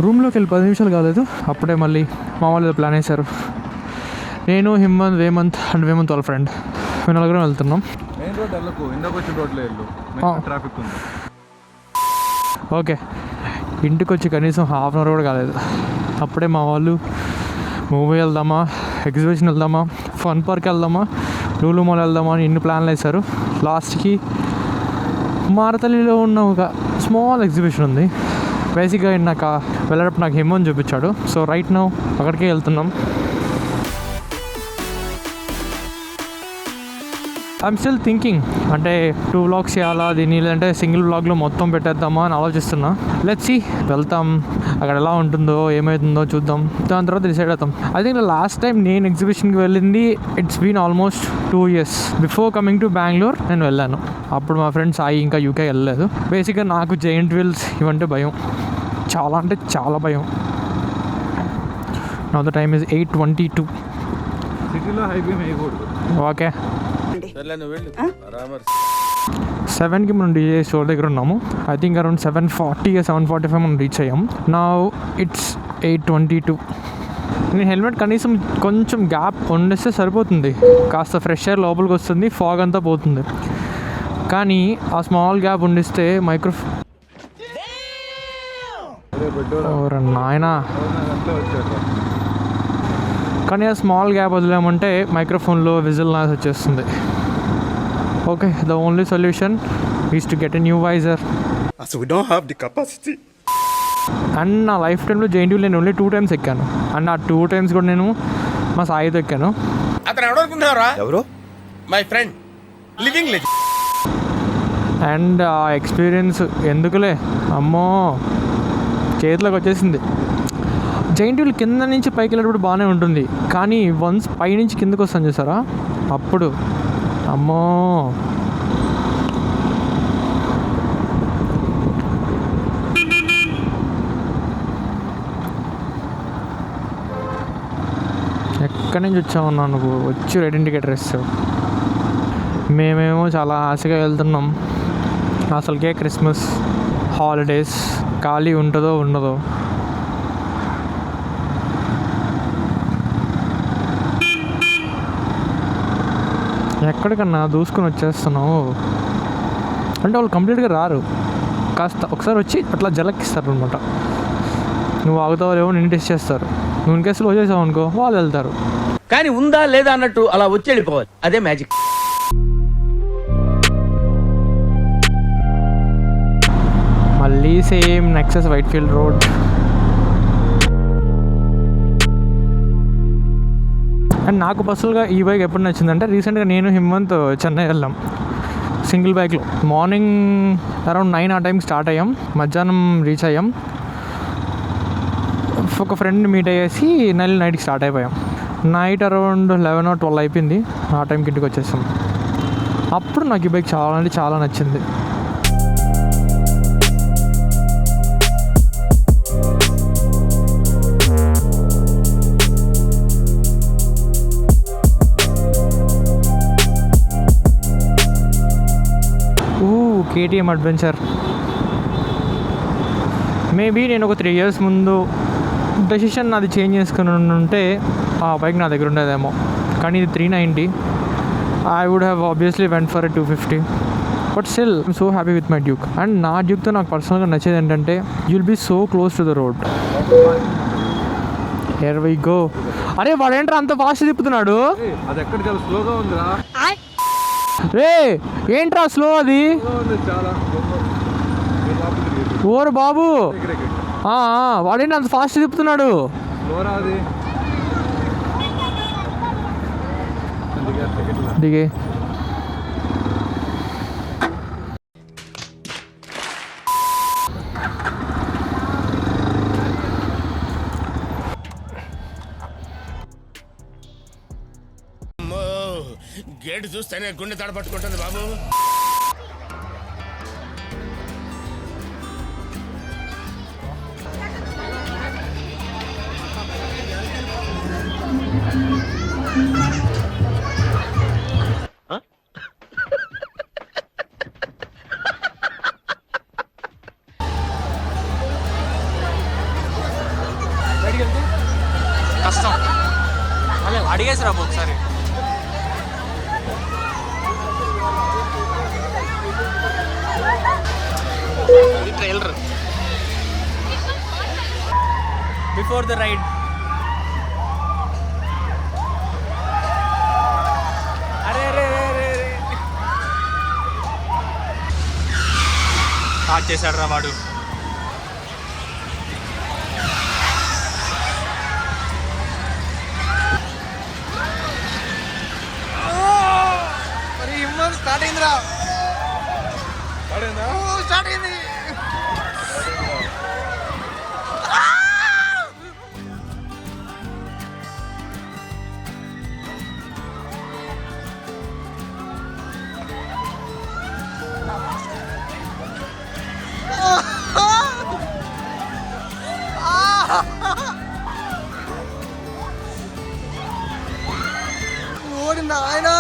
రూమ్లోకి వెళ్ళి 10 నిమిషాలు కాలేదు, అప్పుడే మళ్ళీ మా వాళ్ళు ప్లాన్ వేశారు. నేను, హిమంత్, వేమంత్ అండ్ వేమంత్ వాళ్ళ ఫ్రెండ్, మేము నలుగురం వెళ్తున్నాం. ఓకే, ఇంటికి వచ్చి కనీసం హాఫ్ అన్ అవర్ కూడా కాలేదు, అప్పుడే మా వాళ్ళు మూవీ వెళ్దామా, ఎగ్జిబిషన్ వెళ్దామా, ఫన్ పార్క్ వెళ్దామా, లూలు మాల్ వెళ్దామా అని ఇన్ని ప్లాన్లు వేశారు. లాస్ట్కి మారతల్లిలో ఉన్న ఒక స్మాల్ ఎగ్జిబిషన్ ఉంది. బేసిక్గా నాకు వెళ్ళేటప్పుడు నాకు హిమోని చూపించాడు. సో రైట్ నౌ అక్కడికే వెళ్తున్నాం. ఐఎమ్ స్టిల్ థింకింగ్, అంటే 2 వ్లాగ్స్ చేయాలా దీన్ని, లేదంటే సింగిల్ వ్లాగ్లో మొత్తం పెట్టేద్దామా అని ఆలోచిస్తున్నా. లెట్స్ సీ, వెళ్తాం, అక్కడ ఎలా ఉంటుందో ఏమవుతుందో చూద్దాం, దాని తర్వాత డిసైడ్ అవుతాం. ఐ థింక్ లాస్ట్ టైం నేను ఎగ్జిబిషన్కి వెళ్ళింది it's been almost 2 years. Before coming to Bengaluru నేను వెళ్ళాను. అప్పుడు మా ఫ్రెండ్స్ ఇంకా యూకే వెళ్ళలేదు. బేసిక్గా నాకు జైంట్ వీల్స్ ఇవంటే భయం, చాలా అంటే చాలా భయం. Now the time is 8:22. సిటీలో హైవే వేయకూడదు. ఓకే, 7కి మనం డీజే స్టోర్ దగ్గర ఉన్నాము. ఐ థింక్ అరౌండ్ 7:40 7:45 మనం రీచ్ అయ్యాం. నా ఇట్స్ 8:22. నేను హెల్మెట్ కనీసం కొంచెం గ్యాప్ ఉండేస్తే సరిపోతుంది, కాస్త ఫ్రెష్ ఎయిర్ లోపలికి వస్తుంది, ఫాగ్ అంతా పోతుంది. కానీ ఆ స్మాల్ గ్యాప్ ఉండిస్తే నాయనా, కానీ ఆ స్మాల్ గ్యాప్ వదిలేమంటే మైక్రోఫోన్లో విజిల్ నాయిస్ వచ్చేస్తుంది. Okay, the only solution is to get a new visor. We don't have the capacity. And నా లైఫ్ టైంలో జేఎన్టీయూ నేను ఓన్లీ 2 times ఎక్కాను. అండ్ ఆ 2 times కూడా నేను మా సాయితో ఎక్కాను. అతను ఎవరనుకుంటున్నారా? ఎవరు? My friend, living legend. And ఆ ఎక్స్పీరియన్స్ ఎందుకులే, అమ్మో చేతిలోకి వచ్చేసింది. జైంట్ కింద నుంచి పైకి వెళ్ళేటప్పుడు బాగానే ఉంటుంది, కానీ వన్స్ పై నుంచి కిందకు వస్తాను చూసారా, అప్పుడు అమ్మో. ఎక్కడి నుంచి వచ్చామన్నా నువ్వు? వచ్చి రెడ్ ఇండికేటర్ ఇస్తావు. మేమేమో చాలా ఆశగా వెళ్తున్నాం. అసలుకే క్రిస్మస్ హాలిడేస్, ఖాళీ ఉంటుందో ఉండదో. ఎక్కడికన్నా దూసుకొని వచ్చేస్తున్నావు అంటే వాళ్ళు కంప్లీట్గా రారు, కాస్త ఒకసారి వచ్చి అట్లా జలక్కిస్తారు అనమాట. నువ్వు ఆగుతావో లేవో నిన్ను టెస్ట్ చేస్తారు. నువ్వు ఇన్ కేసులో వచ్చేసావు అనుకో, వాళ్ళు వెళ్తారు. కానీ ఉందా లేదా అన్నట్టు అలా వచ్చి వెళ్ళిపోవాలి, అదే మ్యాజిక్. మళ్ళీ same Nexus Whitefield road. And నాకు పర్సనల్గా ఈ బైక్ ఎప్పుడు నచ్చిందంటే, రీసెంట్గా నేను హిమంత్ చెన్నై వెళ్ళాం సింగిల్ బైక్లో. మార్నింగ్ అరౌండ్ 9 ఆ టైంకి స్టార్ట్ అయ్యాం, మధ్యాహ్నం రీచ్ అయ్యాం. ఒక ఫ్రెండ్ని మీట్ అయ్యేసి నైట్కి స్టార్ట్ అయిపోయాం. నైట్ అరౌండ్ 11 or 12 అయిపోయింది, ఆ టైంకి ఇంటికి వచ్చేసాం. అప్పుడు నాకు ఈ బైక్ చాలా అంటే చాలా నచ్చింది. KTM adventure. మేబీ నేను ఒక 3 years ముందు డెసిషన్ నాది చేంజ్ చేసుకుని ఉంటే ఆ బైక్ నా దగ్గర ఉండేదేమో. కానీ ఇది 390. I would have obviously went for 250. But still I'm so happy with my Duke. And నా డ్యూక్తో నాకు పర్సనల్గా నచ్చేది ఏంటంటే, you'll be so close to the road. Here we go. అరే వాడేంట్రా అంత ఫాస్ట్ తిప్పుతున్నాడు? అది ఎక్కడ చాలా స్లోగా ఉందిరా. రే ఏంట్రా స్లో అది? ఓరు బాబు, వాడేంటి అంత ఫాస్ట్ తిప్పుతున్నాడు? దిగే. గేటు చూస్తేనే గుండె తడపట్టుకుంటుంది బాబు. కష్టం. మళ్ళీ అడిగేసి రాబో ఒకసారి. Trailer before the ride. అరే రే రే రే రే స్టార్ట్ చేశాడు రా వాడు. మరి ఇమ్మన్ స్టార్ట్ అయిందిరా. స్టార్ట్ అయింది. ఓడి నాయనా.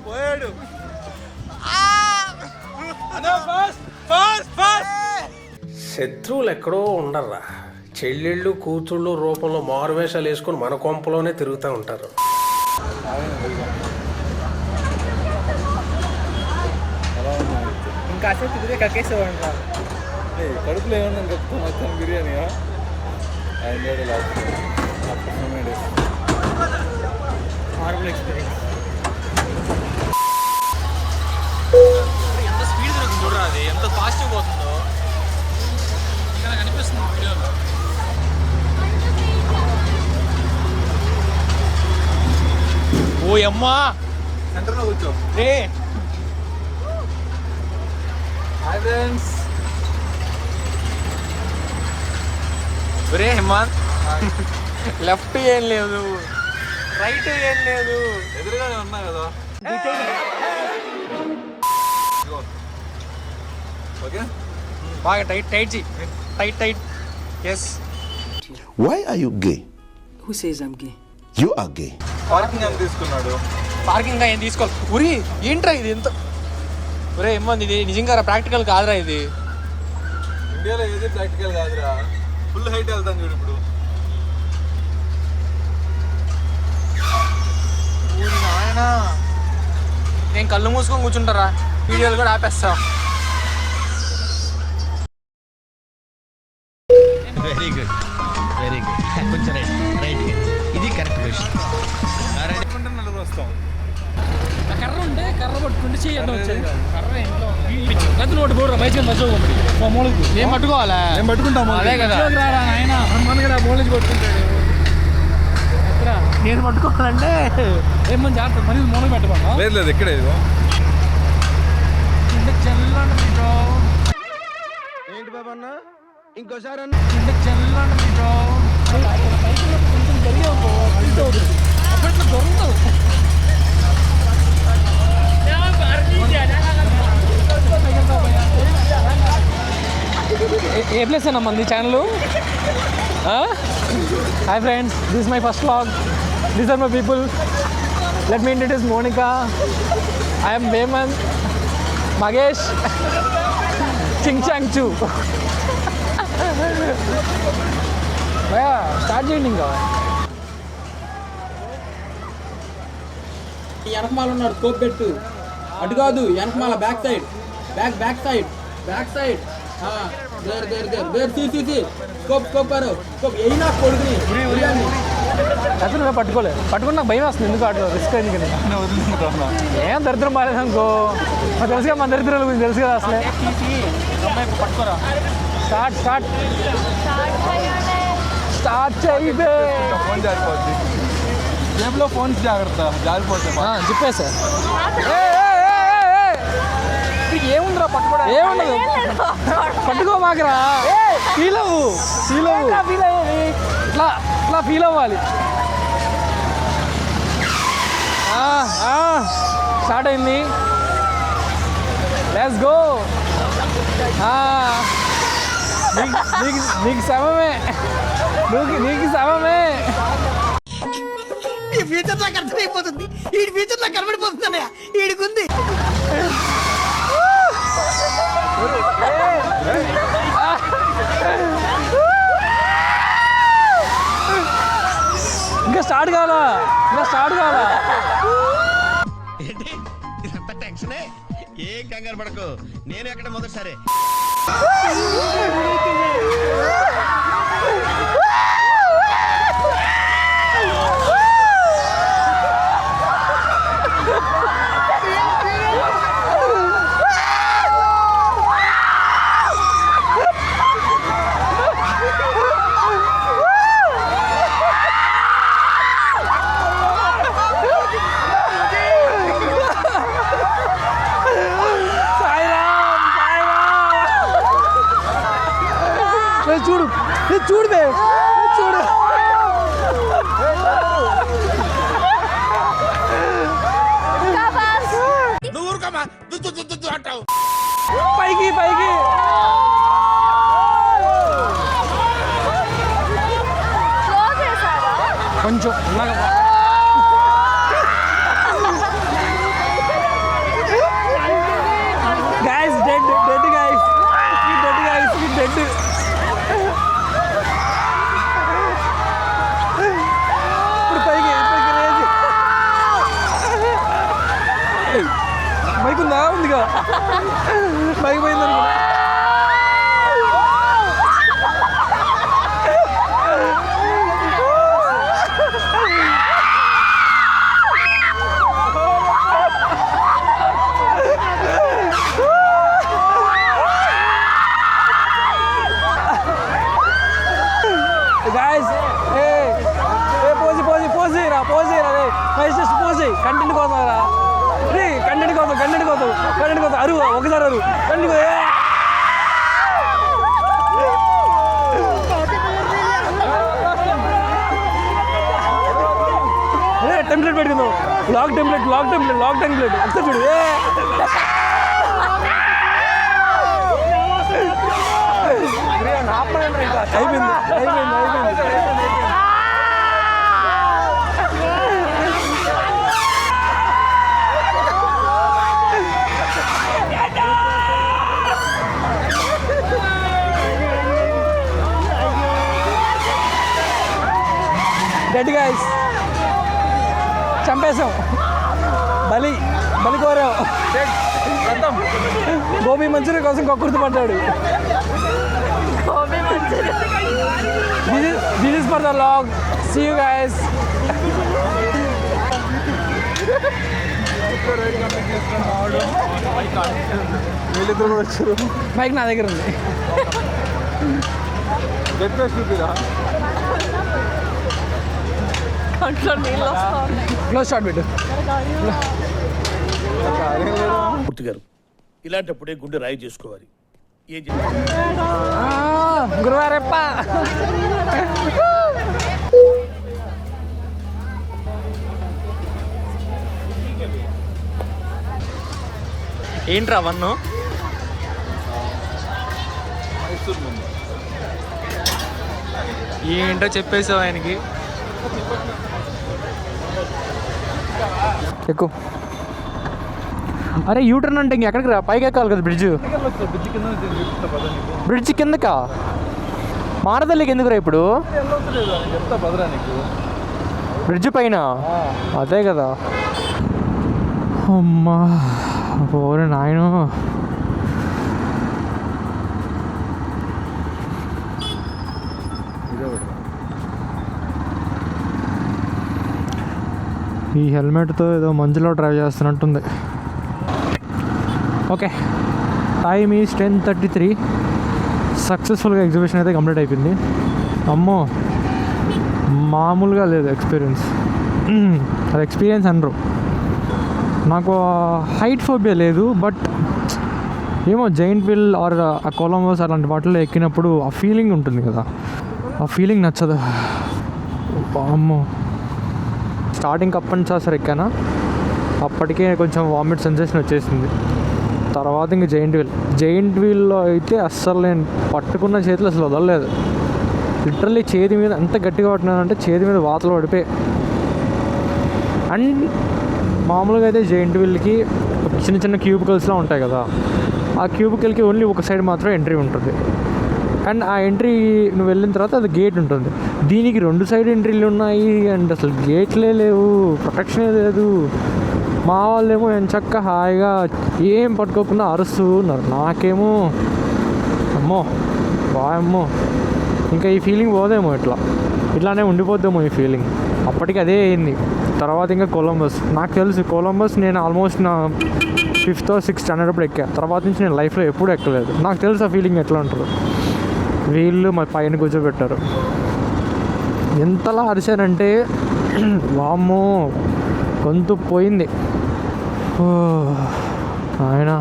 పోయాడు. శత్రువులు ఎక్కడో ఉండర్రా, చెల్లెళ్ళు కూతుళ్ళు రూపంలో మారువేషాలు వేసుకొని మన కొంపలోనే తిరుగుతూ ఉంటారు. ఇంకా తిరిగే కక్కేసేవాడు రా. కడుపులో ఏమన్నా చెప్తా మొత్తం బిర్యానీయా. Horrible experience. ఎంత స్పీడ్ తిరుగుతుంది చూడరా, అది ఎంత ఫాస్ట్గా పోతుందో ఇక్కడ కనిపిస్తుంది వీడియోలో. ఓ అమ్మా సెంటర్లో కూర్చో. రే హాయ్ ఫ్రెండ్స్. ఒరే హేమంత్, లెఫ్ట్ ఏం లేదు, రైట్ ఏం లేదు, ఎదురుగానే ఉన్నా కదా. ఓకే బాగా టైట్ టైట్ జీ, tight tight. Yes. Why are you gay? Who says I'm gay? You are gay. Parking ఎంత తీసుకున్నాడు? పార్కింగ్ ఏం తీసుకోవాలి. ఉరి ఏంట్రా ఇది ఎంత. ఒరే హేమంత్, ఇది నిజంగా ప్రాక్టికల్ కాదురా ఇది. ఇండియాలో ఏది ప్రాక్టికల్ కాదురా. ఫుల్ హైట్ వెళ్తాను చూడు ఇప్పుడు. ఊరి నాయనా, నేను కళ్ళు మూసుకొని కూర్చుంటారా, వీడియోలు కూడా ఆపేస్తా. Very good very good. కొంచెం రైట్ రైట్, ఇది కరెక్ట్ పొజిషన్. నలుగురు వస్తాం. కర్ర ఉంటే కర్ర పట్టుకుంటే చేయడం వచ్చేది. కర్ర ఇంట్లో గదులు ఒకటి పోడు మైచిగా మధ్య మూలకి ఏం పట్టుకోవాలా? మేము పట్టుకుంటాము. అదే కదా ఆయన మనగా మూలకి పట్టుకుంటాడు. నేను పట్టుకోవాలంటే ఏమని జాగ్రత్త మరి మూలకి పెట్టమన్నా. లేదు లేదు ఇక్కడే ఇదిగో. చెల్లండి ఏంటి బాబా అన్న, ఇంకోసారి చెల్లండి కొంచెం జరిగే అప్పట్లో దొరుకుతావు. ఏ ప్లేస్ అన్న మంది channel. Hi friends, this my first vlog. These are my people. Let me introduce Monica. I'm Vemana, Magesh, Ching Chang Chu. భయా స్టార్ట్ చేయండి ఇంకా. వెనకమాల ఉన్నాడు, స్కోప్ పెట్టు. అటు కాదు, వెనకమాల back side, back side, back side. देर देर देर देर सी स्कोप स्कोप करो स्कोप यही ना కొడుకుని అసలు పట్టుకుని నాకు భయం వస్తుంది ఎందుకు అటు రిస్క్ ఎందుకని ఏం దరిద్రం బాగాలేదనుకో నాకు తెలుసుగా మన దరిద్రాల గురించి తెలుసు కదా అసలే పట్టుకోరా స్టార్ట్ చేయబే ఫోన్ జారిపోద్ది జేబులో ఫోన్ జాగ్రత్త జారిపోతే చెప్పేసా ఏముందిరా పట్టుకోవడం ఏముండదు పట్టుకో మాకురా ఫీల్ అయ్యేది ఇట్లా ఫీల్ అవ్వాలి స్టార్ట్ అయింది లెట్స్ గో నీకు సమమే నీకు సమమే ఈ ఫ్యూచర్ నాకు అర్థమైపోతుంది ఈ ఫ్యూచర్ నాకు కనబడిపోతుందన్నయ్య ఈడికుంది ఇంకా స్టార్ట్ కావాలా ఏంటి ఇదంతా టెన్షనే ఏం కంగారు పడకు నేను ఎక్కడ మొదటిసారి చూడు బే చూడు నువ్వు ఊరుకోమా అంటావు పైకి కొంచెం guys dead guys we dead ఇప్పుడు పైకి లేచి మైక్ ఉందిగా మైక్ పోయింది అనుకో పోజ్ కంటెంట్ కోసం రా కంటెంట్ కోసం అరువు ఒకసారి అరువు కంటెంట్ టెంప్లెట్ పెట్టుకుందాం లాక్ టెంప్లెట్ ఒకసారి చూడు అయిపోయింది డెడ్ గైస్ చంపేశాం బలి కోరాం గోబీ మంచూరియా కోసం కక్కుర్తి పడ్డాడు this is for the log see you guys వీళ్ళిద్దరు కూడా వచ్చారు మైక్ నా దగ్గర ఉంది క్లోజ్ షాట్ పెట్టు మూర్తి గారు ఇలాంటప్పుడే గుండె రాయి చేసుకోవాలి ఏం గురువారెప్ప ఏంట్రా వన్ను ఏంటో చెప్పేసావు ఆయనకి ఎక్కువ అరే యూటర్న్ అంటే ఇంకెక్కడికి రా పైకి ఎక్కాలి కదా బ్రిడ్జ్ కిందకా మారదల్లికి ఎందుకురా ఇప్పుడు చెప్తా భద్రా నీకు బ్రిడ్జ్ పైన అదే కదా అమ్మా ఓరే నాయను ఈ హెల్మెట్తో ఏదో మంచులో డ్రైవ్ చేస్తున్నట్టుంది. Okay, time is 10:33. సక్సెస్ఫుల్గా ఎగ్జిబిషన్ అయితే కంప్లీట్ అయిపోయింది. అమ్మో, మామూలుగా లేదు ఎక్స్పీరియన్స్. అది ఎక్స్పీరియన్స్ అనరు. నాకు హైట్ ఫోబియా లేదు, బట్ ఏమో జైంట్ వీల్ ఆర్ ఆ కొలంబస్ అలాంటి వాటిలో ఎక్కినప్పుడు ఆ ఫీలింగ్ ఉంటుంది కదా, ఆ ఫీలింగ్ నచ్చదు. అమ్మో, స్టార్టింగ్ కప్పన్ సాసర్ ఎక్కానా, అప్పటికే కొంచెం వామిట్ సెన్సేషన్ వచ్చేసింది. తర్వాత ఇంక జైంట్ వీల్లో అయితే అస్సలు నేను పట్టుకున్న చేతులు అసలు వదలలేదు. లిటరల్లీ చేతి మీద ఎంత గట్టిగా పట్టినానంటే చేతి మీద వాతలు పడిపోయి. అండ్ మామూలుగా అయితే జైంట్ వీల్కి చిన్న చిన్న క్యూబికల్స్లో ఉంటాయి కదా, ఆ క్యూబికల్కి ఓన్లీ ఒక సైడ్ మాత్రం ఎంట్రీ ఉంటుంది. అండ్ ఆ ఎంట్రీ నువ్వు వెళ్ళిన తర్వాత అది గేట్ ఉంటుంది. దీనికి 2 సైడ్ ఎంట్రీలు ఉన్నాయి అండ్ అసలు గేట్లే లేవు, ప్రొటెక్షనే లేదు. మా వాళ్ళేమో ఎంచక్క హాయిగా ఏం పట్టుకోకుండా అరుస్తూ ఉన్నారు. నాకేమో అమ్మో బాయమ్మో, ఇంకా ఈ ఫీలింగ్ పోదేమో, ఇట్లానే ఉండిపోద్దేమో ఈ ఫీలింగ్. అప్పటికి అదే అయింది. తర్వాత ఇంకా కొలంబస్, నాకు తెలుసు కొలంబస్ నేను ఆల్మోస్ట్ నా 5th or 6th స్టాండర్డ్ ఎక్కా. తర్వాత నుంచి నేను లైఫ్లో ఎప్పుడూ ఎక్కలేదు. నాకు తెలుసు ఆ ఫీలింగ్ ఎట్లా ఉంటుందో. వీళ్ళు మా పైన కూర్చోబెట్టారు. ఎంతలా అరిచారంటే వామ్మో గొంతు పోయింది. ఆయన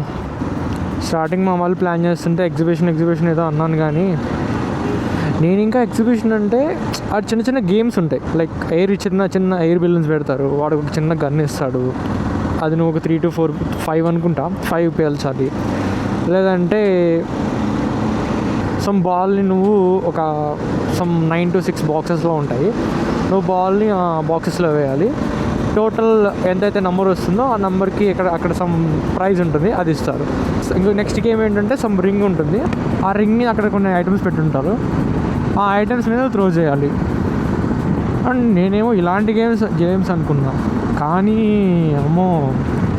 స్టార్టింగ్ మా వాళ్ళు ప్లాన్ చేస్తుంటే ఎగ్జిబిషన్ ఏదో అన్నాను, కానీ నేను ఇంకా ఎగ్జిబిషన్ అంటే అది చిన్న చిన్న గేమ్స్ ఉంటాయి. లైక్ చిన్న ఎయిర్ బెలూన్స్ పెడతారు, వాడు ఒక చిన్న గన్ ఇస్తాడు, అది నువ్వు ఒక 3 to 4 5 అనుకుంటా 5 పేల్చాలి. లేదంటే సమ్ బాల్ని నువ్వు ఒక 9 to 6 బాక్సెస్లో ఉంటాయి, నువ్వు బాల్ని ఆ బాక్సెస్లో వేయాలి. టోటల్ ఎంతైతే నెంబర్ వస్తుందో ఆ నెంబర్కి అక్కడ సమ్ ప్రైజ్ ఉంటుంది, అది ఇస్తారు. ఇంకో నెక్స్ట్ గేమ్ ఏంటంటే సమ్ రింగ్ ఉంటుంది, ఆ రింగ్ని అక్కడ కొన్ని ఐటమ్స్ పెట్టుంటారు, ఆ ఐటమ్స్ మీద త్రో చేయాలి. అండ్ నేనేమో ఇలాంటి గేమ్స్ అనుకున్నా, కానీ అమ్మో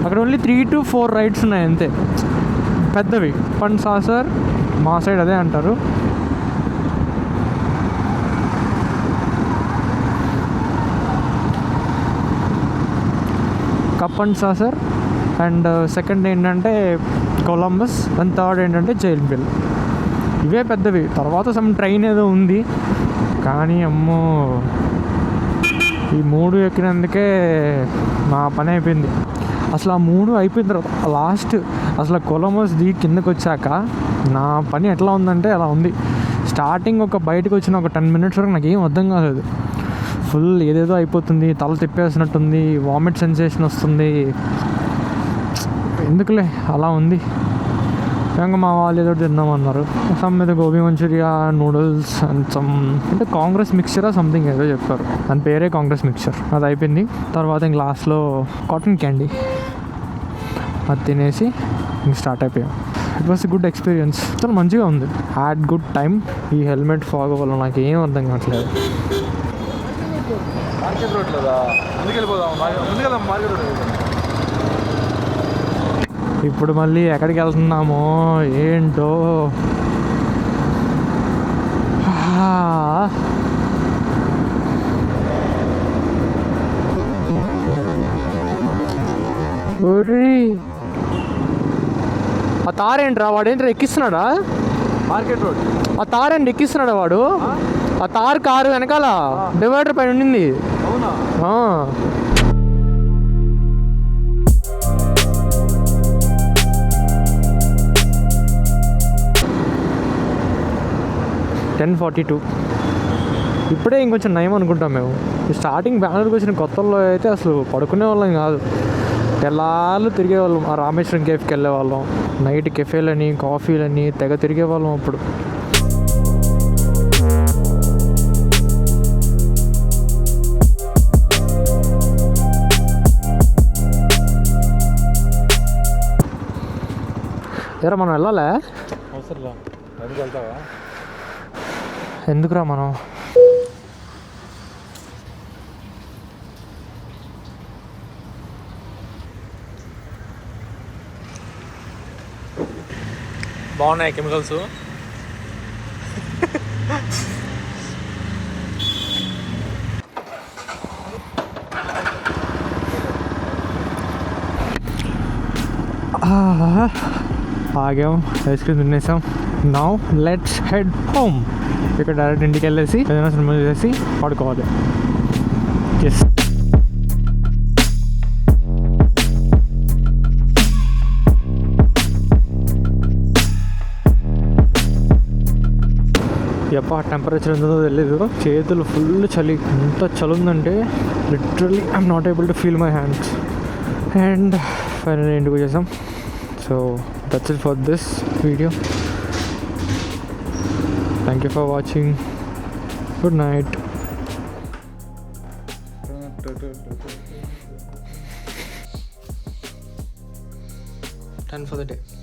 అక్కడ ఓన్లీ 3 to 4 రైడ్స్ ఉన్నాయి అంతే, పెద్దవి. ఫన్ సాసర్ మా సైడ్ అదే అంటారు. Cup and saucer, and second ఏంటంటే కొలంబస్, అండ్ థర్డ్ ఏంటంటే జైంట్ వీల్. ఇవే పెద్దవి. తర్వాత సమ్ ట్రైన్ ఏదో ఉంది, కానీ అమ్మో ఈ 3 ఎక్కినందుకే నా పని అయిపోయింది. అసలు ఆ 3 అయిపోయిన తర్వాత లాస్ట్ అసలు కొలంబస్ దిగి కిందకు వచ్చాక నా పని ఎట్లా ఉందంటే అలా ఉంది. స్టార్టింగ్ బయటకు వచ్చిన ఒక 10 minutes వరకు నాకు ఏం అర్థం కాలేదు. ఫుల్ ఏదేదో అయిపోతుంది, తల తిప్పేసినట్టుంది, వామిట్ సెన్సేషన్ వస్తుంది. ఎందుకులే అలా ఉంది. ఇంకా మా వాళ్ళు ఏదో తిందామన్నారు. సమ్ మీద gobi manchurian, noodles and some అంటే కాంగ్రెస్ మిక్చరా సంథింగ్ ఏదో చెప్పారు, దాని పేరే కాంగ్రెస్ మిక్చర్. అది అయిపోయింది. తర్వాత ఇంక లాస్ట్లో కాటన్ క్యాండీ అది తినేసి ఇంక స్టార్ట్ అయిపోయాం. It was a good experience. చాలా మంచిగా ఉంది. Had good time. ఈ హెల్మెట్ ఫాగ్ వల్ల నాకు ఏం అర్థం కావట్లేదు. మార్కెట్ రోడ్ లేదా, ముందుకు వెళ్ళిపోదాం. ముందుకు వెళ్దాం మార్కెట్ రోడ్. ఇప్పుడు మళ్ళీ ఎక్కడికి వెళ్తున్నామో ఏంటో. ఆ తారేంట్రా, వాడేంట్రా ఎక్కిస్తున్నాడా? మార్కెట్ రోడ్ ఆ తారేంటి ఎక్కిస్తున్నాడా వాడు? ఆ తారు కారు వెనకాల డివైడర్ పైన ఉండింది. అవునా? 10:42. ఇప్పుడే ఇంకొంచెం నయం అనుకుంటాం మేము. స్టార్టింగ్ బెంగళూరుకి వచ్చిన కొత్తల్లో అయితే అసలు పడుకునే వాళ్ళం కాదు, తెల్లార్లు తిరిగేవాళ్ళం. ఆ రామేశ్వరం కేఫ్కి వెళ్ళేవాళ్ళం, నైట్ కెఫేలని కాఫీలని తెగ తిరిగేవాళ్ళం. అప్పుడు ఎరా మనం వెళ్ళాలా? అవసరం ఎందుకు వెళ్తావా? ఎందుకురా మనం? బాగున్నాయి కెమికల్స్. ఆగాం, ఐస్ క్రీమ్ తినేసాం. Now let's head home. ఇక్కడ డైరెక్ట్ ఇంటికి వెళ్ళేసి ఏదైనా సినిమా చేసి పడుకోవాలి. ఎస్. ఎప్ప టెంపరేచర్ ఎంతో తెలీదు. చేతులు ఫుల్ చలి, ఎంత చలి ఉందంటే literally I'm not able to feel my hands. And finally ఇంటికి వచ్చేసాం. So that's it for this video. Thank you for watching. Good night. Done for the day.